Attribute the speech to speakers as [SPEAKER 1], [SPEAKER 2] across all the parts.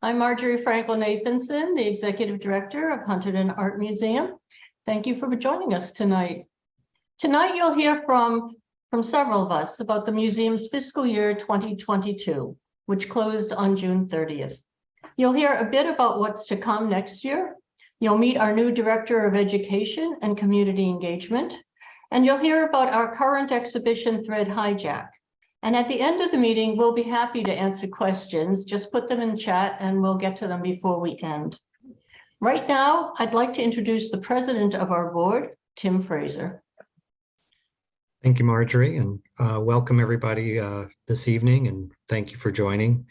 [SPEAKER 1] I'm Marjorie Frankel Nathanson, the Executive Director of Hunterdon Art Museum. Thank you for joining us tonight. Tonight, you'll hear from several of us about the museum's fiscal year 2022, which closed on June 30th. You'll hear a bit about what's to come next year. You'll meet our new Director of Education and Community Engagement, and you'll hear about our current exhibition thread, Hijack. And at the end of the meeting, we'll be happy to answer questions. Just put them in chat and we'll get to them before we end. Right now, I'd like to introduce the president of our board, Tim Fraser.
[SPEAKER 2] Thank you, Marjorie, and welcome everybody this evening, and thank you for joining.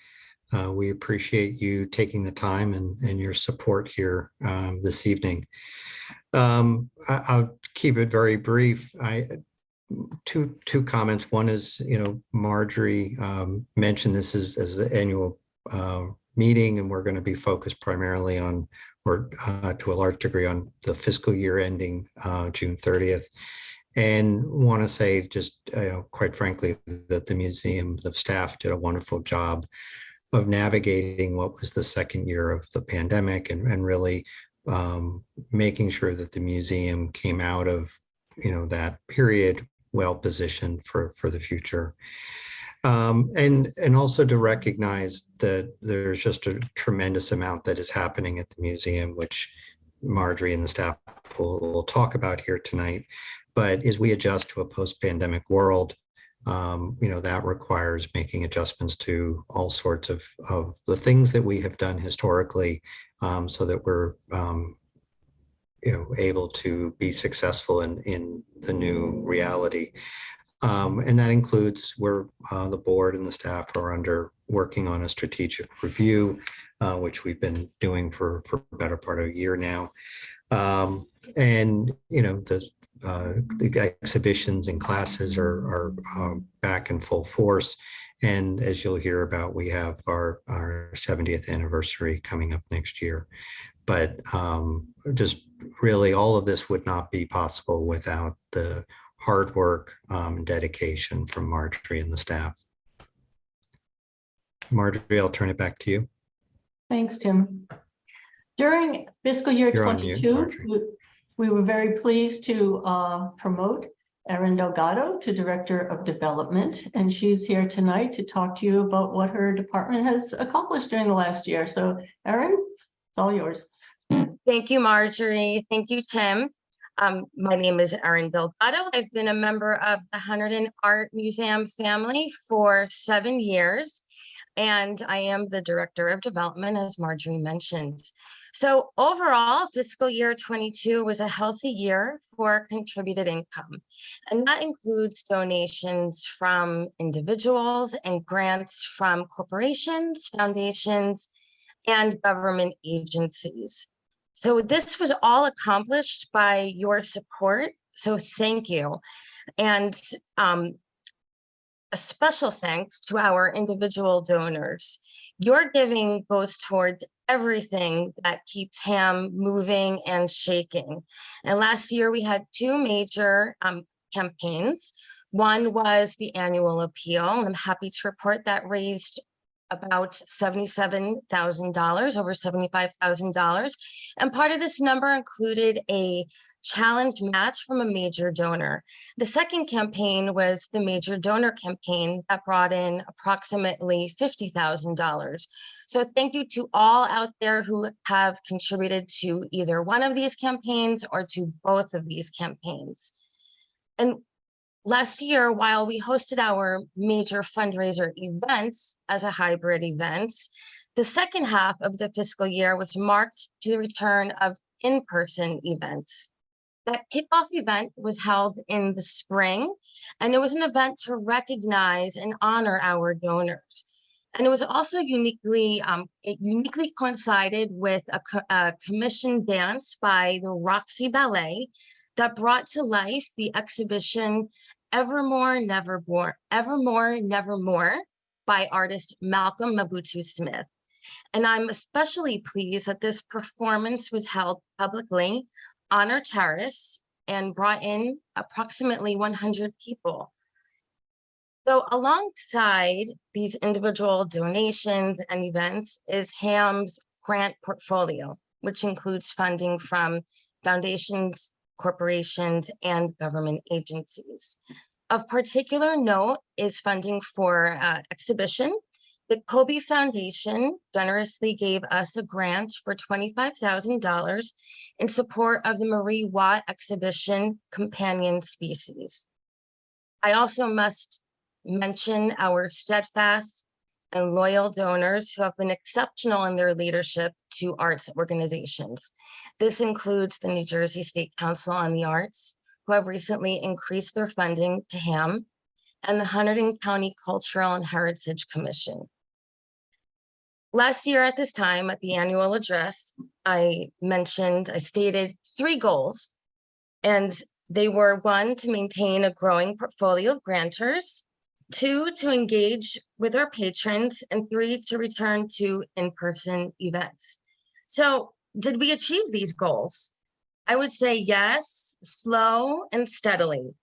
[SPEAKER 2] We appreciate you taking the time and your support here this evening. I'll keep it very brief. Two comments. One is, Marjorie mentioned this as the annual meeting, and we're going to be focused primarily on, or to a large degree, on the fiscal year ending June 30th. And want to say just, quite frankly, that the museum, the staff did a wonderful job of navigating what was the second year of the pandemic and really making sure that the museum came out of, that period well positioned for the future. And also to recognize that there's just a tremendous amount that is happening at the museum, which Marjorie and the staff will talk about here tonight. But as we adjust to a post-pandemic world, that requires making adjustments to all sorts of the things that we have done historically, so that we're able to be successful in the new reality. And that includes where the board and the staff are working on a strategic review, which we've been doing for a better part of a year now. And the exhibitions and classes are back in full force. And as you'll hear about, we have our 70th anniversary coming up next year. But just really all of this would not be possible without the hard work and dedication from Marjorie and the staff. Marjorie, I'll turn it back to you.
[SPEAKER 1] Thanks, Tim. During fiscal year 22, we were very pleased to promote Erin Delgado to Director of Development, and she's here tonight to talk to you about what her department has accomplished during the last year. So, Erin, it's all yours.
[SPEAKER 3] Thank you, Marjorie. Thank you, Tim. My name is Erin Delgado. I've been a member of the Hunterdon Art Museum family for 7 years, and I am the Director of Development, as Marjorie mentioned. So overall, fiscal year 22 was a healthy year for contributed income, and that includes donations from individuals and grants from corporations, foundations, and government agencies. So this was all accomplished by your support, so thank you. And a special thanks to our individual donors. Your giving goes towards everything that keeps HAM moving and shaking. And last year we had 2 major campaigns. One was the annual appeal. I'm happy to report that raised about $77,000, over $75,000. And part of this number included a challenge match from a major donor. The second campaign was the major donor campaign that brought in approximately $50,000. So thank you to all out there who have contributed to either one of these campaigns or to both of these campaigns. And last year, while we hosted our major fundraiser events as a hybrid event, the second half of the fiscal year was marked to the return of in-person events. That kickoff event was held in the spring, and it was an event to recognize and honor our donors. And it was also uniquely coincided with a commissioned dance by the Roxy Ballet that brought to life the exhibition Evermore, Nevermore by artist Malcolm Mabutu Smith. And I'm especially pleased that this performance was held publicly on our terrace and brought in approximately 100 people. So alongside these individual donations and events is HAM's grant portfolio, which includes funding from foundations, corporations, and government agencies. Of particular note is funding for exhibition. The Kobe Foundation generously gave us a grant for $25,000 in support of the Marie Watt exhibition, Companion Species. I also must mention our steadfast and loyal donors who have been exceptional in their leadership to arts organizations. This includes the New Jersey State Council on the Arts, who have recently increased their funding to HAM, and the Hunterdon County Cultural and Heritage Commission. Last year at this time, at the annual address, I stated 3 goals, and they were 1, to maintain a growing portfolio of grantors, 2, to engage with our patrons, and 3, to return to in-person events. So did we achieve these goals? I would say yes, slow and steadily.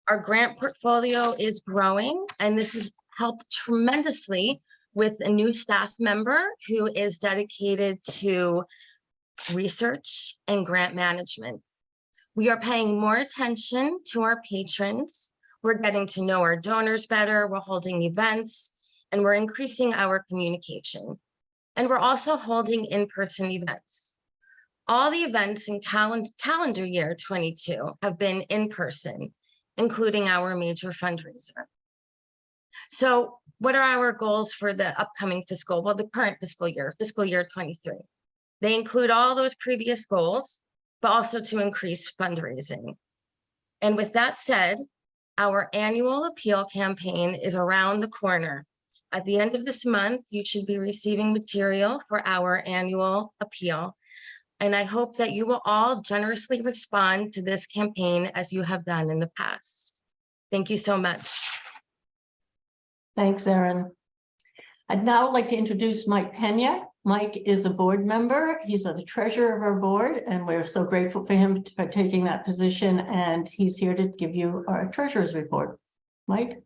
[SPEAKER 3] Our grant portfolio is growing, and this has helped tremendously with a new staff member who is dedicated to research and grant management. We are paying more attention to our patrons. We're getting to know our donors better. We're holding events, and we're increasing our communication. And we're also holding in-person events. All the events in calendar year 22 have been in person, including our major fundraiser. So what are our goals for the upcoming the current fiscal year 23? They include all those previous goals, but also to increase fundraising. And with that said, our annual appeal campaign is around the corner. At the end of this month, you should be receiving material for our annual appeal. And I hope that you will all generously respond to this campaign as you have done in the past. Thank you so much.
[SPEAKER 1] Thanks, Erin. I'd now like to introduce Mike Penyak. Mike is a board member. He's the treasurer of our board, and we're so grateful for him for taking that position. And he's here to give you our treasurer's report. Mike?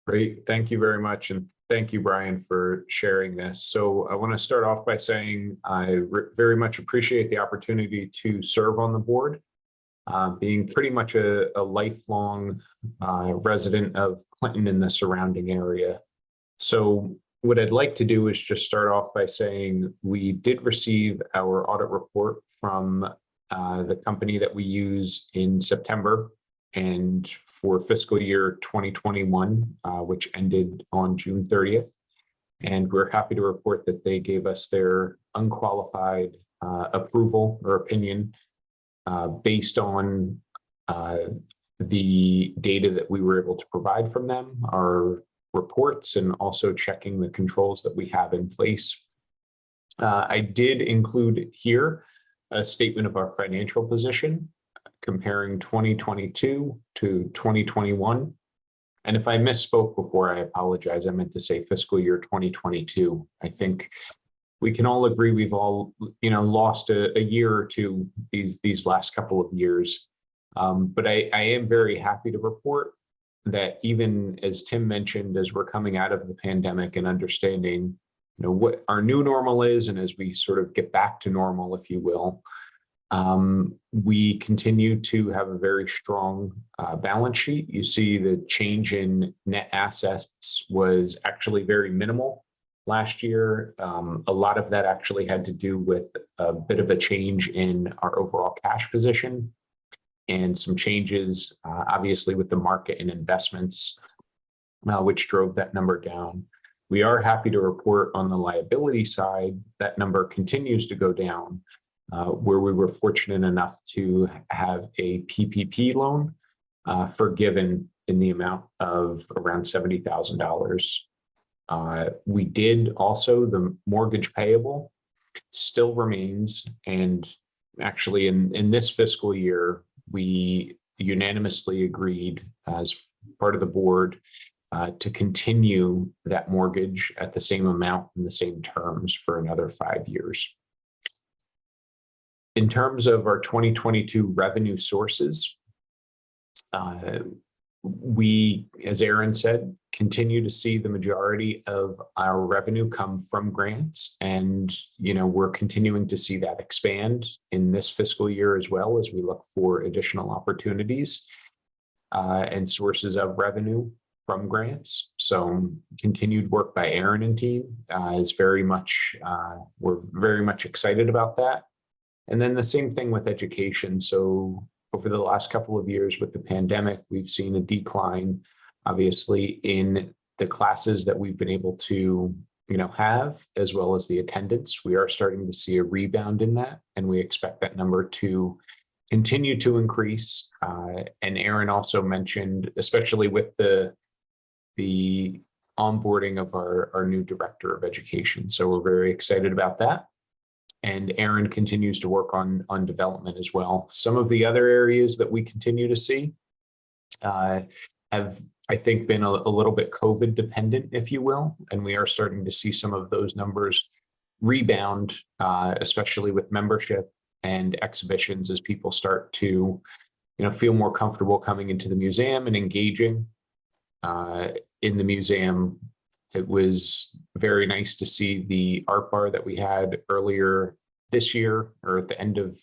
[SPEAKER 4] Great. Thank you very much. And thank you, Brian, for sharing this. So I want to start off by saying I very much appreciate the opportunity to serve on the board. Being pretty much a lifelong resident of Clinton and the surrounding area. So what I'd like to do is just start off by saying we did receive our audit report from the company that we use in September and for fiscal year 2021, which ended on June 30th. And we're happy to report that they gave us their unqualified approval or opinion based on the data that we were able to provide from them, our reports, and also checking the controls that we have in place. I did include here a statement of our financial position comparing 2022 to 2021. And if I misspoke before, I apologize. I meant to say fiscal year 2022. I think we can all agree we've all, lost a year or two these last couple of years. But I am very happy to report that even as Tim mentioned, as we're coming out of the pandemic and understanding, what our new normal is, and as we sort of get back to normal, if you will, we continue to have a very strong balance sheet. You see the change in net assets was actually very minimal last year. A lot of that actually had to do with a bit of a change in our overall cash position and some changes, obviously, with the market and investments, which drove that number down. We are happy to report on the liability side, that number continues to go down, where we were fortunate enough to have a PPP loan forgiven in the amount of around $70,000. We did also, the mortgage payable still remains, and actually in this fiscal year, we unanimously agreed as part of the board to continue that mortgage at the same amount and the same terms for another 5 years. In terms of our 2022 revenue sources, We, as Erin said, continue to see the majority of our revenue come from grants. And, we're continuing to see that expand in this fiscal year as well as we look for additional opportunities and sources of revenue from grants. So continued work by Erin and team is very much, we're very much excited about that. And then the same thing with education. So over the last couple of years with the pandemic, we've seen a decline, obviously, in the classes that we've been able to, have, as well as the attendance. We are starting to see a rebound in that, and we expect that number to continue to increase. And Erin also mentioned, especially with the onboarding of our new director of education. So we're very excited about that. And Erin continues to work on development as well. Some of the other areas that we continue to see have, I think, been a little bit COVID dependent, if you will. And we are starting to see some of those numbers rebound, especially with membership and exhibitions as people start to, feel more comfortable coming into the museum and engaging in the museum. It was very nice to see the art bar that we had earlier this year, or at the end of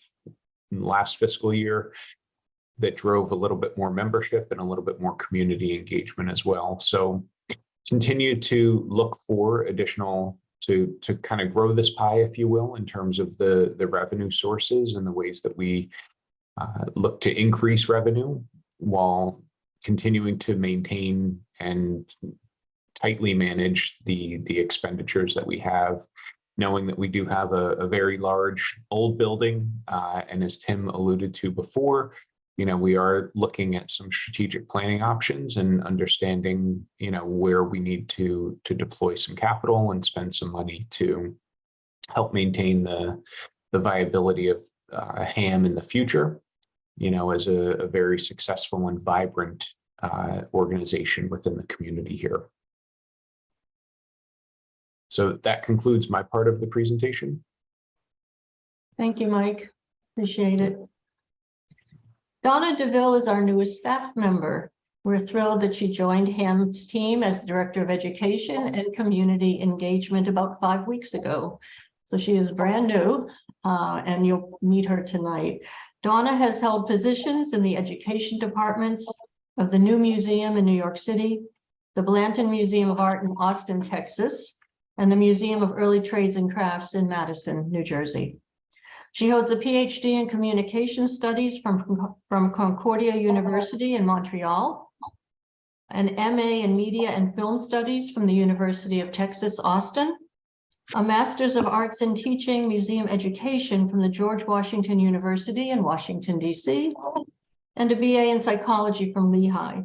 [SPEAKER 4] last fiscal year, that drove a little bit more membership and a little bit more community engagement as well. So continue to look for additional to kind of grow this pie, if you will, in terms of the revenue sources and the ways that we look to increase revenue while continuing to maintain and tightly manage the expenditures that we have, knowing that we do have a very large old building. And as Tim alluded to before, we are looking at some strategic planning options and understanding, where we need to deploy some capital and spend some money to help maintain the viability of HAM in the future, as a very successful and vibrant organization within the community here. So that concludes my part of the presentation.
[SPEAKER 1] Thank you, Mike. Appreciate it. Donna De Ville is our newest staff member. We're thrilled that she joined HAM's team as Director of Education and Community Engagement about 5 weeks ago. So she is brand new, and you'll meet her tonight. Donna has held positions in the education departments of the new museum in New York City, the Blanton Museum of Art in Austin, Texas, and the Museum of Early Trades and Crafts in Madison, New Jersey. She holds a PhD in Communication Studies from Concordia University in Montreal, an MA in Media and Film Studies from the University of Texas, Austin, a Master's of Arts in Teaching Museum Education from the George Washington University in Washington, D.C., and a BA in Psychology from Lehigh.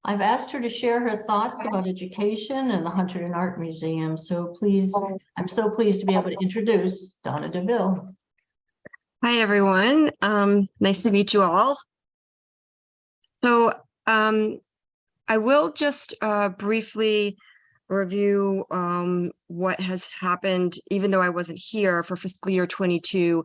[SPEAKER 1] I've asked her to share her thoughts about education and the Hunterdon Art Museum. So please, I'm so pleased to be able to introduce Donna De Ville.
[SPEAKER 5] Hi, everyone. Nice to meet you all. So I will just briefly review what has happened, even though I wasn't here, for fiscal year 22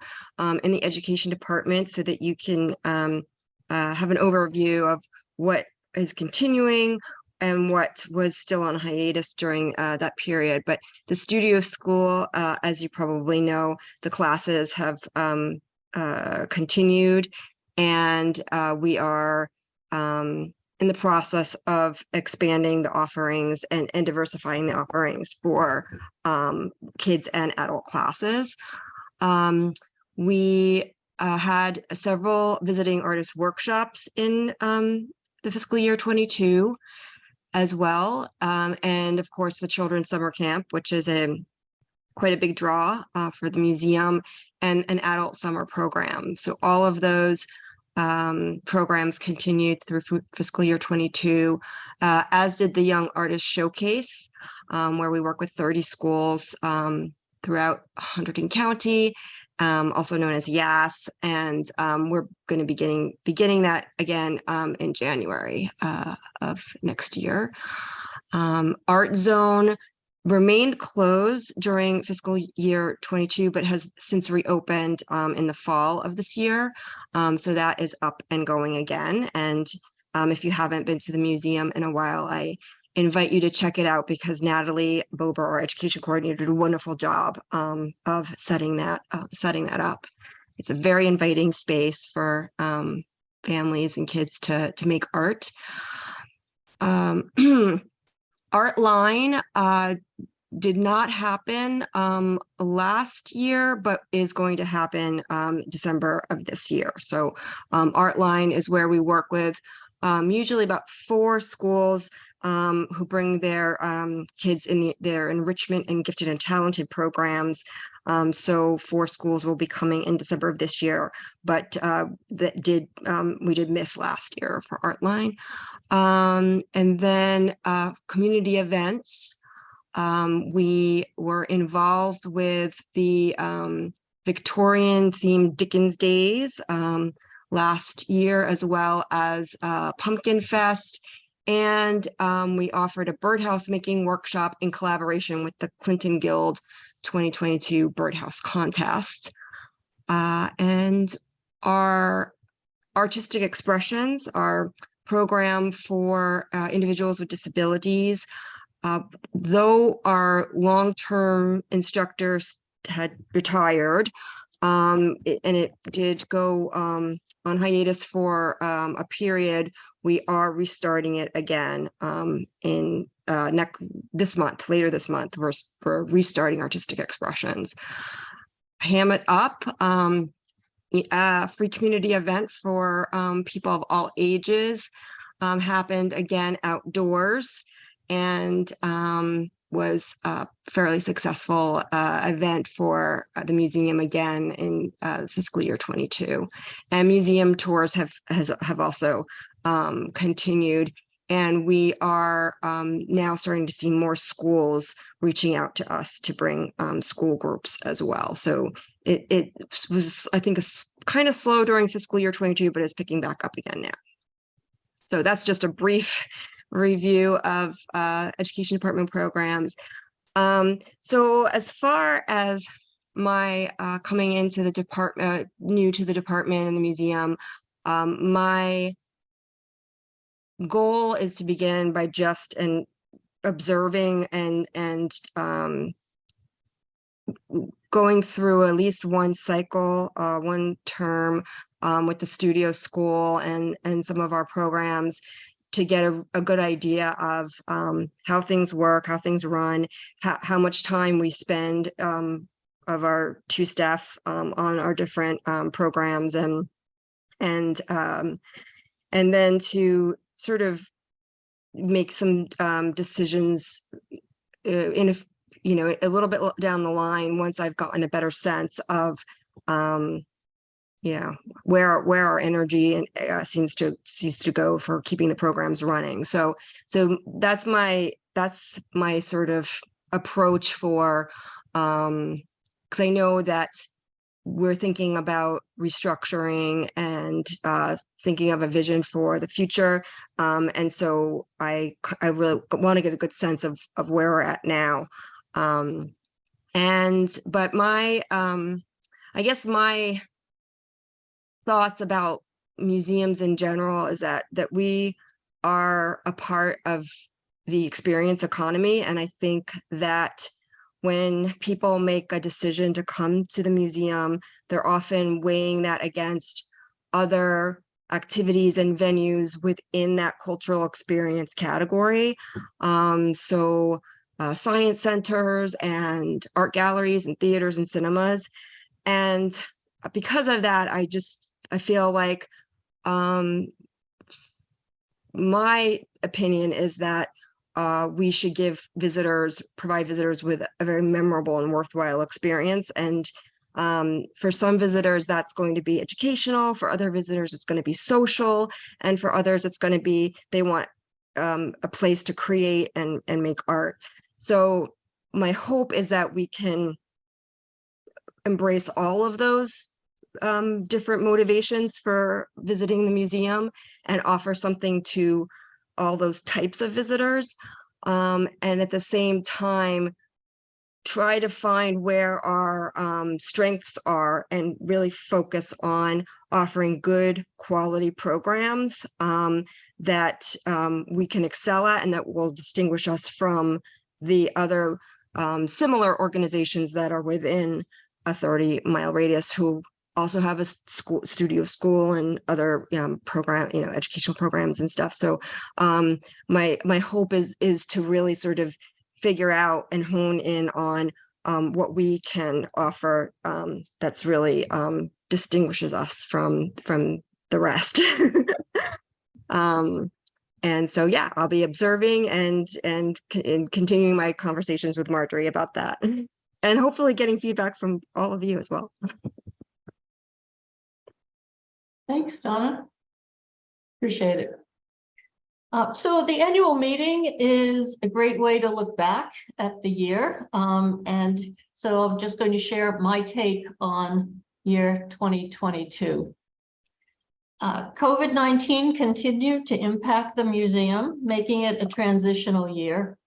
[SPEAKER 5] in the education department, so that you can have an overview of what is continuing and what was still on hiatus during that period. But the studio school, as you probably know, the classes have continued, and we are in the process of expanding the offerings and diversifying the offerings for kids and adult classes. We had several visiting artist workshops in the fiscal year 22 as well. And of course, the Children's Summer Camp, which is quite a big draw for the museum, and an adult summer program. So all of those programs continued through fiscal year 22, as did the Young Artist Showcase, where we work with 30 schools throughout Hunterdon County, also known as YAS, and we're going to be beginning that again in January of next year. Art Zone remained closed during fiscal year 22, but has since reopened in the fall of this year. So that is up and going again. And If you haven't been to the museum in a while, I invite you to check it out because Natalie Bober, our education coordinator, did a wonderful job of setting that up. It's a very inviting space for families and kids to make art. Art Line did not happen last year, but is going to happen December of this year. So Art Line is where we work with usually about 4 schools who bring their kids in their enrichment and gifted and talented programs. So 4 schools will be coming in December of this year, but we did miss last year for Art Line. And then community events. We were involved with the Victorian themed Dickens Days last year, as well as Pumpkin Fest. And we offered a birdhouse making workshop in collaboration with the Clinton Guild 2022 Birdhouse Contest. And our artistic expressions, our program for individuals with disabilities, though our long-term instructors had retired, and it did go on hiatus for a period, we are restarting it again in later this month. We're restarting artistic expressions. Ham It Up, free community event for people of all ages, happened again outdoors, and was a fairly successful event for the museum again in fiscal year 22. And museum tours have also continued, and we are now starting to see more schools reaching out to us to bring school groups as well. So it was, I think, kind of slow during fiscal year 22, but it's picking back up again now. So that's just a brief review of education department programs. So as far as my coming into the department, new to the department and the museum, my goal is to begin by just observing and going through at least one cycle, one term with the studio school and some of our programs, to get a good idea of how things work, how things run, how much time we spend of our 2 staff on our different programs, and then to sort of make some decisions in a little bit down the line, once I've gotten a better sense of where our energy seems to go for keeping the programs running. So that's my sort of approach for, because I know that we're thinking about restructuring and thinking of a vision for the future, and so I really want to get a good sense of where we're at now. But my I guess my thoughts about museums in general is that we are a part of the experience economy, and I think that when people make a decision to come to the museum, they're often weighing that against other activities and venues within that cultural experience category. So science centers and art galleries and theaters and cinemas. And because of that, I feel like my opinion is that we should provide visitors with a very memorable and worthwhile experience. And for some visitors, that's going to be educational. For other visitors, it's going to be social. And for others, it's going to be, they want a place to create and make art. So my hope is that we can embrace all of those different motivations for visiting the museum and offer something to all those types of visitors. And at the same time, try to find where our strengths are and really focus on offering good quality programs that we can excel at and that will distinguish us from the other similar organizations that are within a 30-mile radius who also have a studio school and other educational programs and stuff. So my hope is to really sort of figure out and hone in on what we can offer that's really distinguishes us from the rest. And so, yeah, I'll be observing and continuing my conversations with Marjorie about that, and hopefully getting feedback from all of you as well.
[SPEAKER 1] Thanks, Donna. Appreciate it. So the annual meeting is a great way to look back at the year. And so I'm just going to share my take on year 2022. COVID-19 continued to impact the museum, making it a transitional year.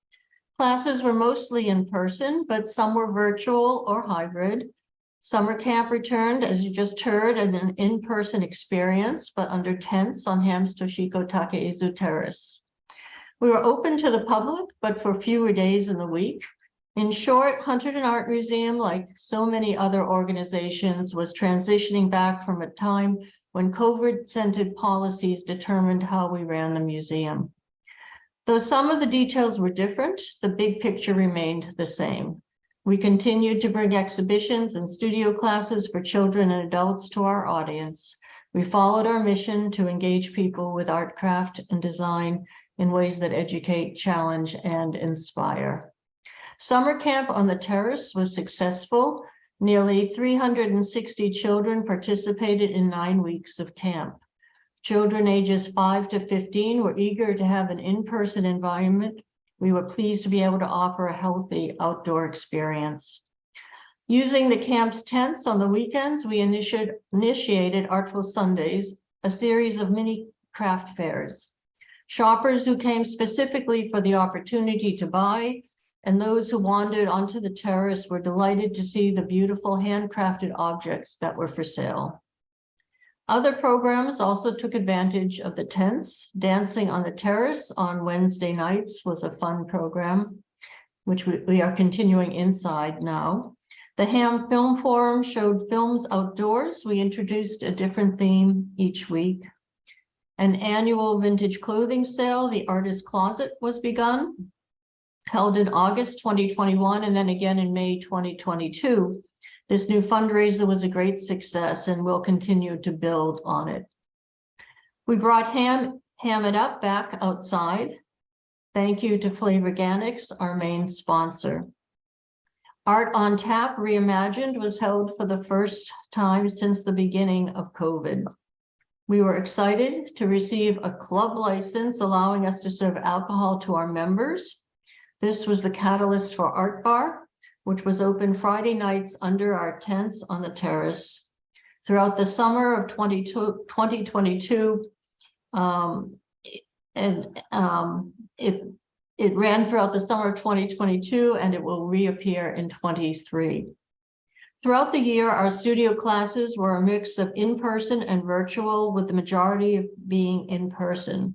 [SPEAKER 1] Classes were mostly in person, but some were virtual or hybrid. Summer camp returned, as you just heard, in an in-person experience, but under tents on Ham's Toshiko Takeizu Terrace. We were open to the public, but for fewer days in the week. In short, Hunterdon Art Museum, like so many other organizations, was transitioning back from a time when COVID-centered policies determined how we ran the museum. Though some of the details were different, the big picture remained the same. We continued to bring exhibitions and studio classes for children and adults to our audience. We followed our mission to engage people with art, craft, and design in ways that educate, challenge, and inspire. Summer camp on the terrace was successful. Nearly 360 children participated in 9 weeks of camp. Children ages 5 to 15 were eager to have an in-person environment. We were pleased to be able to offer a healthy outdoor experience. Using the camp's tents on the weekends, we initiated Artful Sundays, a series of mini craft fairs. Shoppers who came specifically for the opportunity to buy and those who wandered onto the terrace were delighted to see the beautiful handcrafted objects that were for sale. Other programs also took advantage of the tents. Dancing on the terrace on Wednesday nights was a fun program, which we are continuing inside now. The Ham Film Forum showed films outdoors. We introduced a different theme each week. An annual vintage clothing sale, the Artist Closet, was begun, held in August 2021 and then again in May 2022. This new fundraiser was a great success and we'll continue to build on it. We brought Ham It Up back outside. Thank you to Flavor Organics, our main sponsor. Art on Tap Reimagined was held for the first time since the beginning of COVID. We were excited to receive a club license allowing us to serve alcohol to our members. This was the catalyst for Art Bar, which was open Friday nights under our tents on the terrace. Throughout the summer of 2022, it ran throughout the summer of 2022 and it will reappear in 23. Throughout the year, our studio classes were a mix of in-person and virtual, with the majority of being in person.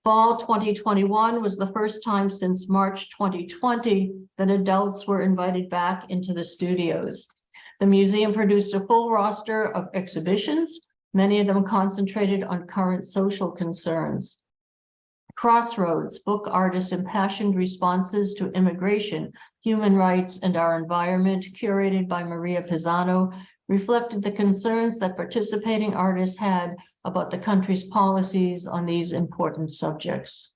[SPEAKER 1] Fall 2021 was the first time since March 2020 that adults were invited back into the studios. The museum produced a full roster of exhibitions, many of them concentrated on current social concerns. Crossroads, book artists' impassioned responses to immigration, human rights, and our environment, curated by Maria Pisano, reflected the concerns that participating artists had about the country's policies on these important subjects.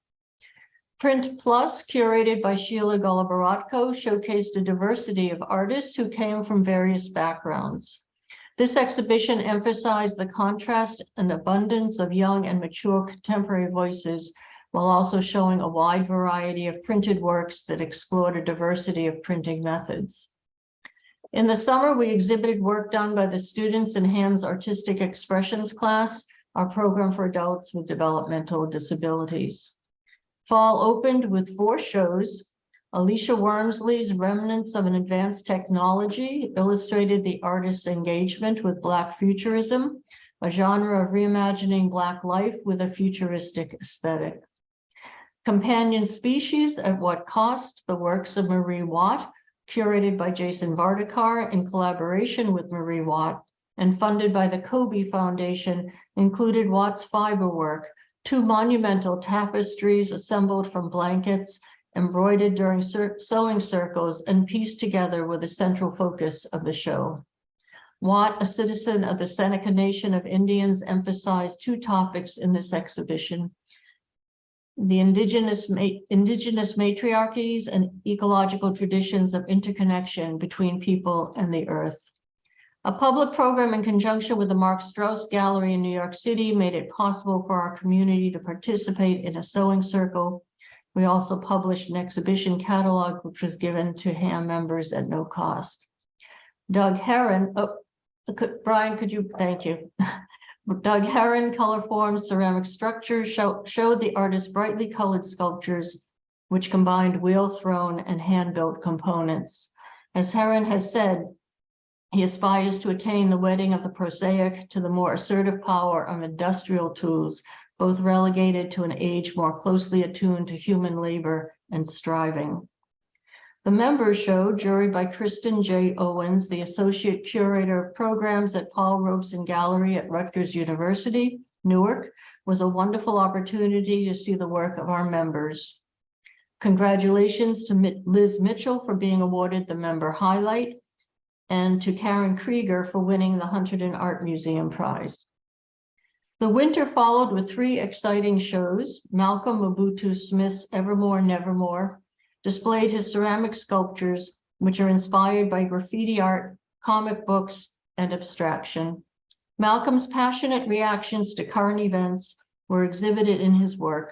[SPEAKER 1] Print Plus, curated by Sheila Golubaratko, showcased a diversity of artists who came from various backgrounds. This exhibition emphasized the contrast and abundance of young and mature contemporary voices, while also showing a wide variety of printed works that explored a diversity of printing methods. In the summer, we exhibited work done by the students in Ham's Artistic Expressions class, our program for adults with developmental disabilities. Fall opened with 4 shows. Alicia Wormsley's Remnants of an Advanced Technology illustrated the artist's engagement with Black futurism, a genre of reimagining Black life with a futuristic aesthetic. Companion Species at What Cost? The works of Marie Watt, curated by Jason Vardakar in collaboration with Marie Watt and funded by the Kobe Foundation, included Watt's fiber work, 2 monumental tapestries assembled from blankets, embroidered during sewing circles and pieced together with a central focus of the show. Watt, a citizen of the Seneca Nation of Indians, emphasized 2 topics in this exhibition: the indigenous matriarchies and ecological traditions of interconnection between people and the earth. A public program in conjunction with the Mark Strauss Gallery in New York City made it possible for our community to participate in a sewing circle. We also published an exhibition catalog, which was given to HAM members at no cost. Doug Heron, Brian, could you, thank you. Doug Heron colorformed ceramic structures showed the artist's brightly colored sculptures, which combined wheel-thrown and hand-built components. As Heron has said, he aspires to attain the wedding of the prosaic to the more assertive power of industrial tools, both relegated to an age more closely attuned to human labor and striving. The members show, juried by Kristen J. Owens, the Associate Curator of Programs at Paul Robeson Gallery at Rutgers University, Newark, was a wonderful opportunity to see the work of our members. Congratulations to Liz Mitchell for being awarded the Member Highlight, and to Karen Krieger for winning the Hunterdon Art Museum Prize. The winter followed with 3 exciting shows. Malcolm Mobutu Smith's Evermore Nevermore displayed his ceramic sculptures, which are inspired by graffiti art, comic books, and abstraction. Malcolm's passionate reactions to current events were exhibited in his work.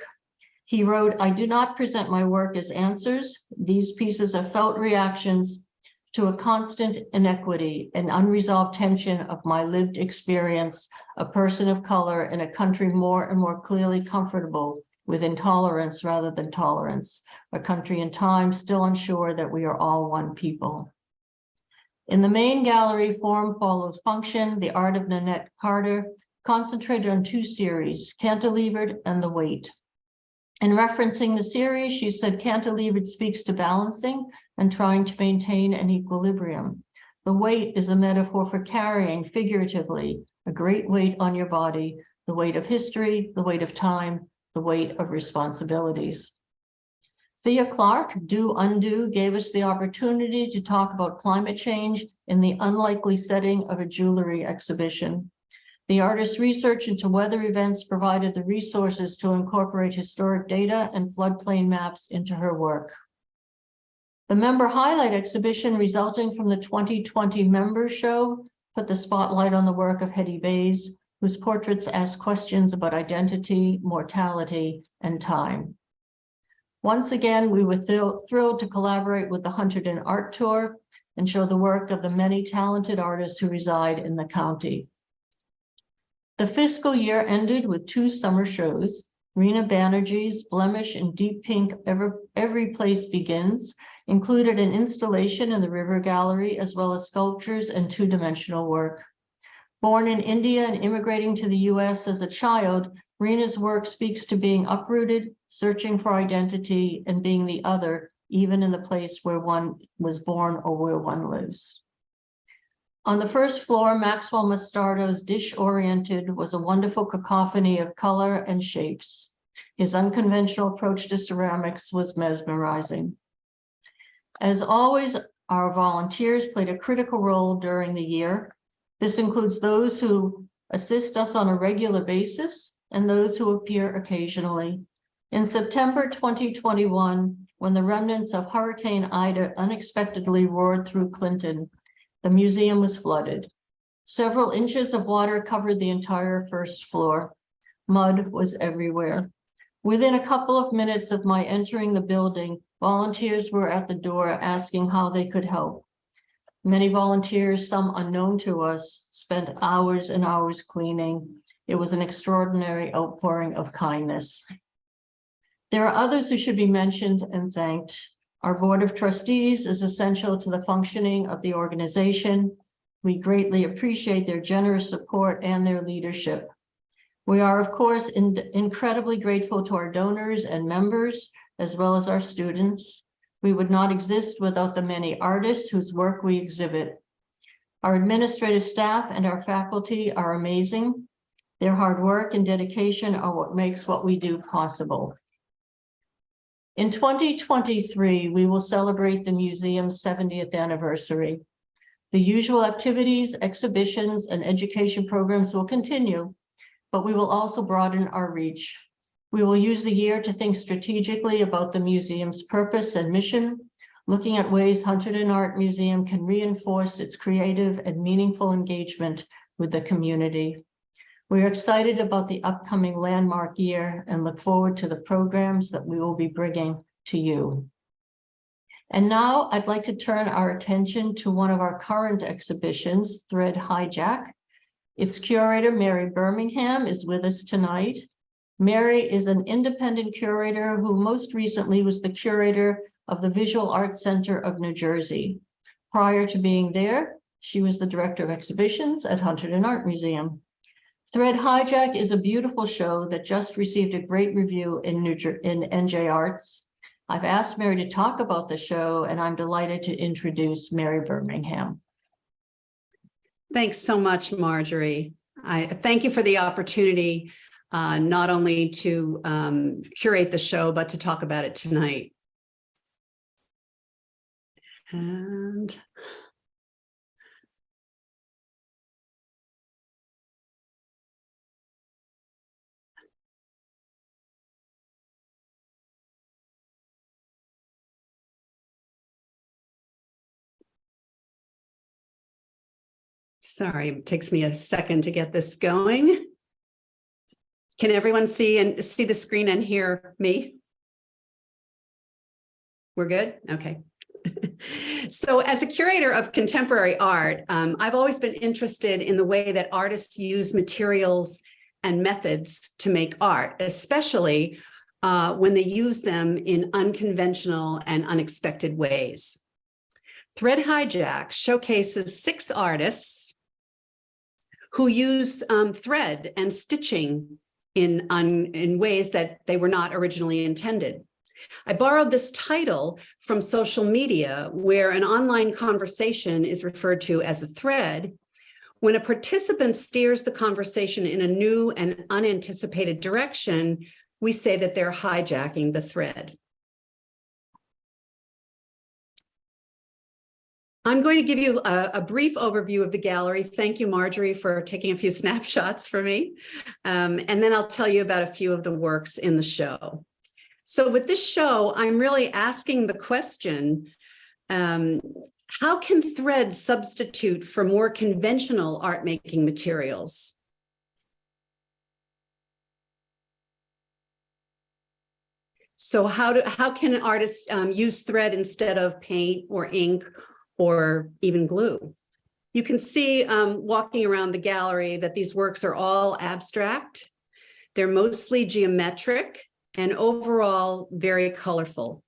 [SPEAKER 1] He wrote, "I do not present my work as answers. These pieces are felt reactions to a constant inequity and unresolved tension of my lived experience, a person of color in a country more and more clearly comfortable with intolerance rather than tolerance, a country in time still unsure that we are all one people." In the main gallery, Form Follows Function, the art of Nanette Carter concentrated on 2 series, Cantilevered and The Weight. In referencing the series, she said cantilevered speaks to balancing and trying to maintain an equilibrium. The weight is a metaphor for carrying, figuratively, a great weight on your body, the weight of history, the weight of time, the weight of responsibilities. Thea Clark, Do Undo, gave us the opportunity to talk about climate change in the unlikely setting of a jewelry exhibition. The artist's research into weather events provided the resources to incorporate historic data and floodplain maps into her work. The Member Highlight exhibition resulting from the 2020 Members Show put the spotlight on the work of Hetty Bays, whose portraits ask questions about identity, mortality, and time. Once again, we were thrilled to collaborate with the Hunterdon Art Tour and show the work of the many talented artists who reside in the county. The fiscal year ended with 2 summer shows. Rena Banerjee's Blemish in Deep Pink, Every Place Begins included an installation in the River Gallery, as well as sculptures and 2-dimensional work. Born in India and immigrating to the US as a child, Rena's work speaks to being uprooted, searching for identity, and being the other, even in the place where one was born or where one lives. On the first floor, Maxwell Mastardo's Dish-Oriented was a wonderful cacophony of color and shapes. His unconventional approach to ceramics was mesmerizing. As always, our volunteers played a critical role during the year. This includes those who assist us on a regular basis and those who appear occasionally. In September 2021, when the remnants of Hurricane Ida unexpectedly roared through Clinton, the museum was flooded. Several inches of water covered the entire first floor. Mud was everywhere. Within a couple of minutes of my entering the building, volunteers were at the door asking how they could help. Many volunteers, some unknown to us, spent hours and hours cleaning. It was an extraordinary outpouring of kindness. There are others who should be mentioned and thanked. Our Board of Trustees is essential to the functioning of the organization. We greatly appreciate their generous support and their leadership. We are, of course, incredibly grateful to our donors and members, as well as our students. We would not exist without the many artists whose work we exhibit. Our administrative staff and our faculty are amazing. Their hard work and dedication are what makes what we do possible. In 2023, we will celebrate the museum's 70th anniversary. The usual activities, exhibitions, and education programs will continue, but we will also broaden our reach. We will use the year to think strategically about the museum's purpose and mission, looking at ways Hunterdon Art Museum can reinforce its creative and meaningful engagement with the community. We're excited about the upcoming landmark year and look forward to the programs that we will be bringing to you. And now I'd like to turn our attention to one of our current exhibitions, Thread Hijack. Its curator, Mary Birmingham, is with us tonight. Mary is an independent curator who most recently was the curator of the Visual Arts Center of New Jersey. Prior to being there, she was the director of exhibitions at Hunterdon Art Museum. Thread Hijack is a beautiful show that just received a great review in NJ Arts. I've asked Mary to talk about the show, and I'm delighted to introduce Mary Birmingham.
[SPEAKER 6] Thanks so much, Marjorie. I thank you for the opportunity, not only to curate the show, but to talk about it tonight. And sorry, it takes me a second to get this going. Can everyone see the screen and hear me? We're good? Okay. So as a curator of contemporary art, I've always been interested in the way that artists use materials and methods to make art, especially when they use them in unconventional and unexpected ways. Thread Hijack showcases 6 artists who use thread and stitching in ways that they were not originally intended. I borrowed this title from social media, where an online conversation is referred to as a thread. When a participant steers the conversation in a new and unanticipated direction, we say that they're hijacking the thread. I'm going to give you a brief overview of the gallery. Thank you, Marjorie, for taking a few snapshots for me. And then I'll tell you about a few of the works in the show. So with this show, I'm really asking the question, how can thread substitute for more conventional art-making materials? So how can artists use thread instead of paint or ink or even glue? You can see walking around the gallery that these works are all abstract. They're mostly geometric and overall very colorful.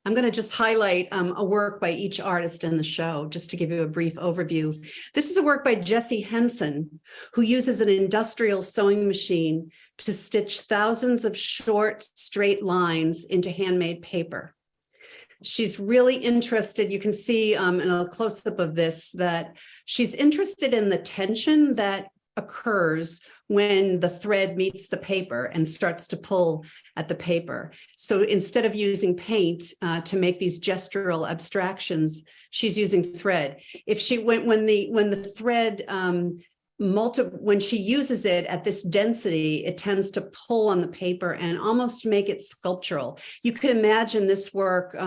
[SPEAKER 6] I'm going to just highlight a work by each artist in the show, just to give you a brief overview. This is a work by Jessie Henson, who uses an industrial sewing machine to stitch thousands of short, straight lines into handmade paper. She's really interested, you can see in a close-up of this, that she's interested in the tension that occurs when the thread meets the paper and starts to pull at the paper. So instead of using paint to make these gestural abstractions, she's using thread. If she when the thread when she uses it at this density, it tends to pull on the paper and almost make it sculptural. You could imagine this work,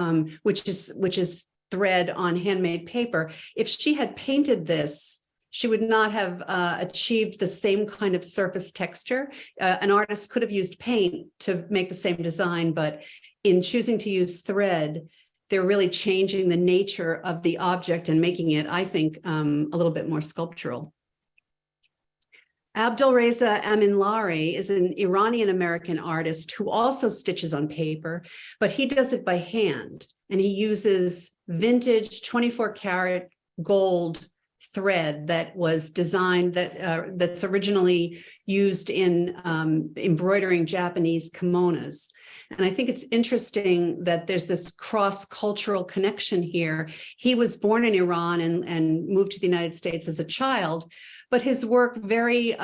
[SPEAKER 6] which is thread on handmade paper. If she had painted this, she would not have achieved the same kind of surface texture. An artist could have used paint to make the same design, but in choosing to use thread, they're really changing the nature of the object and making it, I think, a little bit more sculptural. Abdulreza Aminlari is an Iranian-American artist who also stitches on paper, but he does it by hand. And he uses vintage 24-karat gold thread that was designed, that's originally used in embroidering Japanese kimonos. And I think it's interesting that there's this cross-cultural connection here. He was born in Iran and moved to the United States as a child, but his work very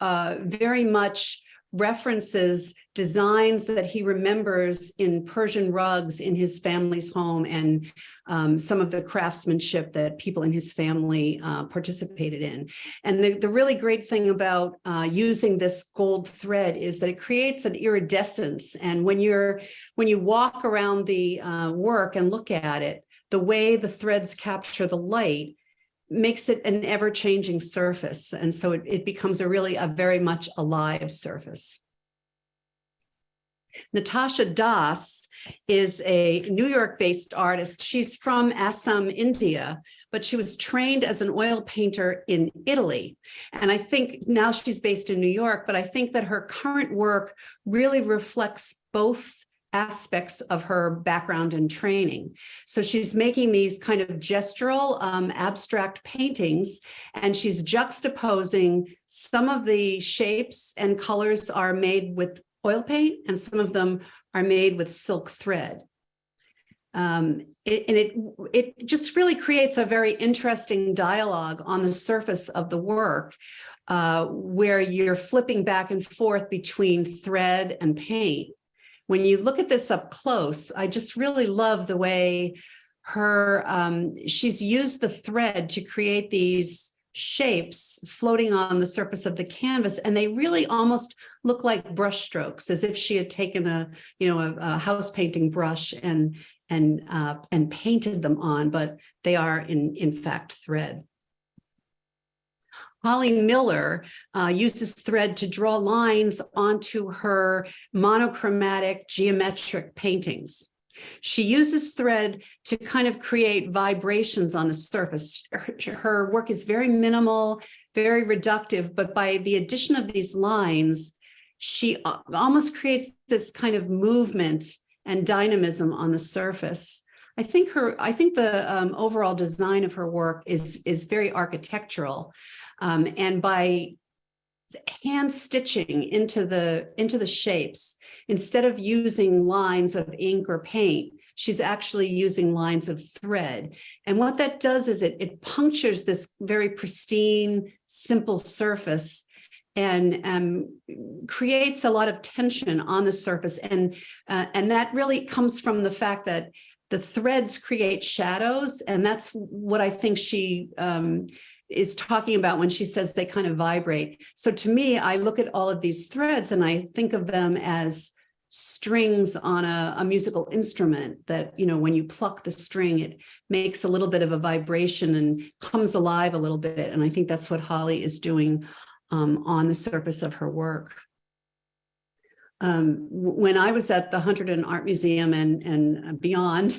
[SPEAKER 6] much references designs that he remembers in Persian rugs in his family's home, and some of the craftsmanship that people in his family participated in. And the really great thing about using this gold thread is that it creates an iridescence. And when you walk around the work and look at it, the way the threads capture the light makes it an ever-changing surface. And so it becomes a very much alive surface. Natasha Das is a New York-based artist. She's from Assam, India, but she was trained as an oil painter in Italy. And I think now she's based in New York, but I think that her current work really reflects both aspects of her background and training. So she's making these kind of gestural, abstract paintings, and she's juxtaposing some of the shapes and colors are made with oil paint, and some of them are made with silk thread. It just really creates a very interesting dialogue on the surface of the work, where you're flipping back and forth between thread and paint. When you look at this up close, I just really love the way she's used the thread to create these shapes floating on the surface of the canvas, and they really almost look like brush strokes, as if she had taken a house painting brush and painted them on, but they are in fact thread. Holly Miller uses thread to draw lines onto her monochromatic geometric paintings. She uses thread to kind of create vibrations on the surface. Her work is very minimal, very reductive, but by the addition of these lines, she almost creates this kind of movement and dynamism on the surface. I think the overall design of her work is very architectural. And by hand stitching into the shapes, instead of using lines of ink or paint, she's actually using lines of thread. And what that does is it punctures this very pristine, simple surface and creates a lot of tension on the surface. And that really comes from the fact that the threads create shadows. And that's what I think she is talking about when she says they kind of vibrate. So to me, I look at all of these threads and I think of them as strings on a musical instrument that, when you pluck the string, it makes a little bit of a vibration and comes alive a little bit. And I think that's what Holly is doing on the surface of her work. When I was at the Hunterdon Art Museum and beyond,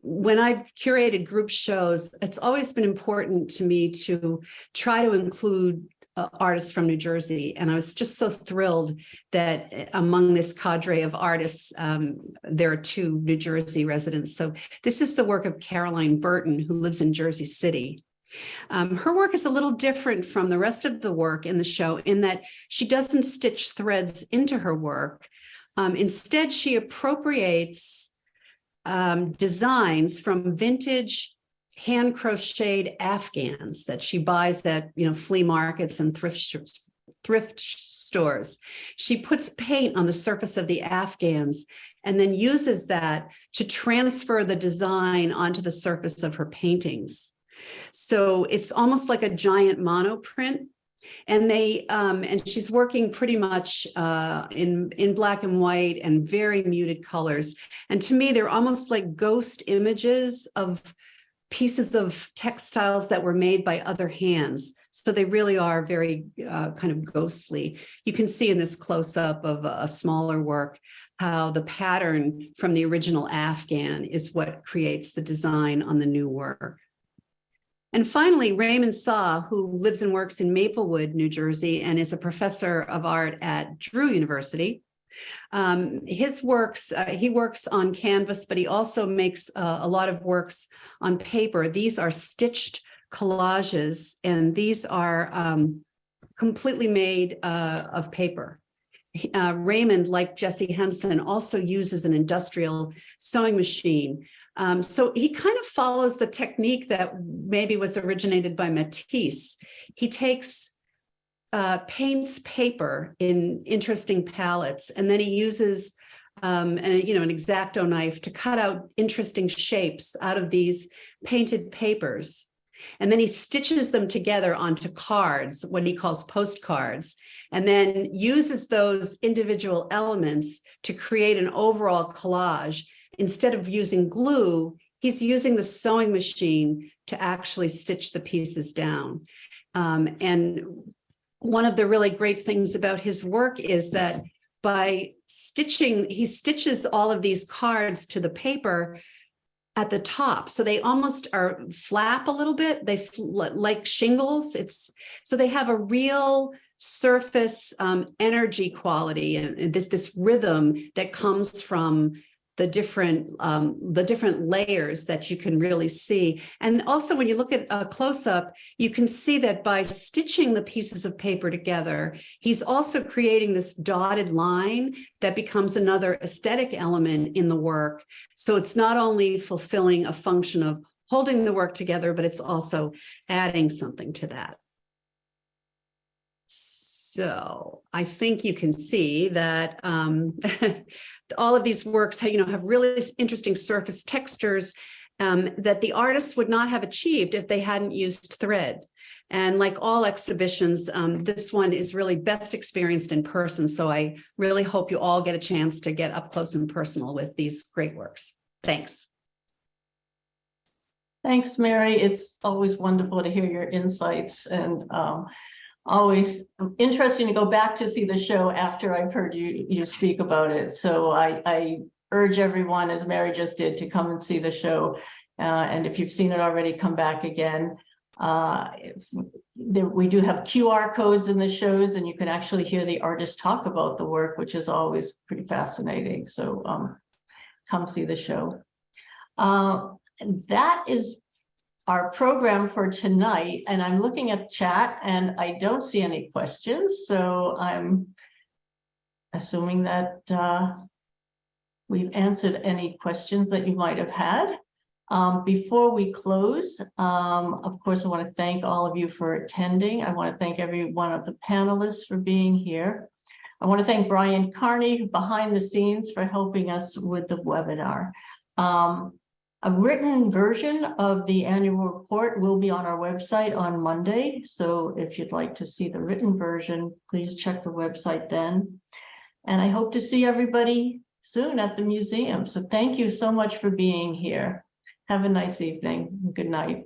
[SPEAKER 6] when I've curated group shows, it's always been important to me to try to include artists from New Jersey. And I was just so thrilled that among this cadre of artists, there are 2 New Jersey residents. So this is the work of Caroline Burton, who lives in Jersey City. Her work is a little different from the rest of the work in the show in that she doesn't stitch threads into her work. Instead, she appropriates designs from vintage hand crocheted Afghans that she buys at flea markets and thrift stores. She puts paint on the surface of the Afghans and then uses that to transfer the design onto the surface of her paintings. So it's almost like a giant monoprint, and she's working pretty much in black and white and very muted colors. And to me, they're almost like ghost images of pieces of textiles that were made by other hands. So they really are very kind of ghostly. You can see in this close-up of a smaller work how the pattern from the original Afghan is what creates the design on the new work. And finally, Raymond Saw, who lives and works in Maplewood, New Jersey, and is a professor of art at Drew University. His works, he works on canvas, but he also makes a lot of works on paper. These are stitched collages, and these are completely made of paper. Raymond, like Jesse Henson, also uses an industrial sewing machine. So he kind of follows the technique that maybe was originated by Matisse. He paints paper in interesting palettes, and then he uses an X-Acto knife to cut out interesting shapes out of these painted papers. And then he stitches them together onto cards, what he calls postcards, and then uses those individual elements to create an overall collage. Instead of using glue, he's using the sewing machine to actually stitch the pieces down. And one of the really great things about his work is that by stitching, he stitches all of these cards to the paper at the top. So they almost are flap a little bit. They like shingles. So they have a real surface energy quality and this rhythm that comes from the different layers that you can really see. And also when you look at a close-up, you can see that by stitching the pieces of paper together, he's also creating this dotted line that becomes another aesthetic element in the work. So it's not only fulfilling a function of holding the work together, but it's also adding something to that. So I think you can see that all of these works, have really interesting surface textures that the artists would not have achieved if they hadn't used thread. And like all exhibitions, this one is really best experienced in person. So I really hope you all get a chance to get up close and personal with these great works. Thanks.
[SPEAKER 1] Thanks, Mary. It's always wonderful to hear your insights, and always interesting to go back to see the show after I've heard you speak about it. So I urge everyone, as Mary just did, to come and see the show. And if you've seen it already, come back again. We do have QR codes in the shows, and you can actually hear the artists talk about the work, which is always pretty fascinating. So come see the show. That is our program for tonight, and I'm looking at chat and I don't see any questions, so I'm assuming that we've answered any questions that you might have had. Before we close, of course, I want to thank all of you for attending. I want to thank every one of the panelists for being here. I want to thank Brian Carney behind the scenes for helping us with the webinar. A written version of the annual report will be on our website on Monday. So if you'd like to see the written version, please check the website then. And I hope to see everybody soon at the museum. So thank you so much for being here. Have a nice evening. Good night.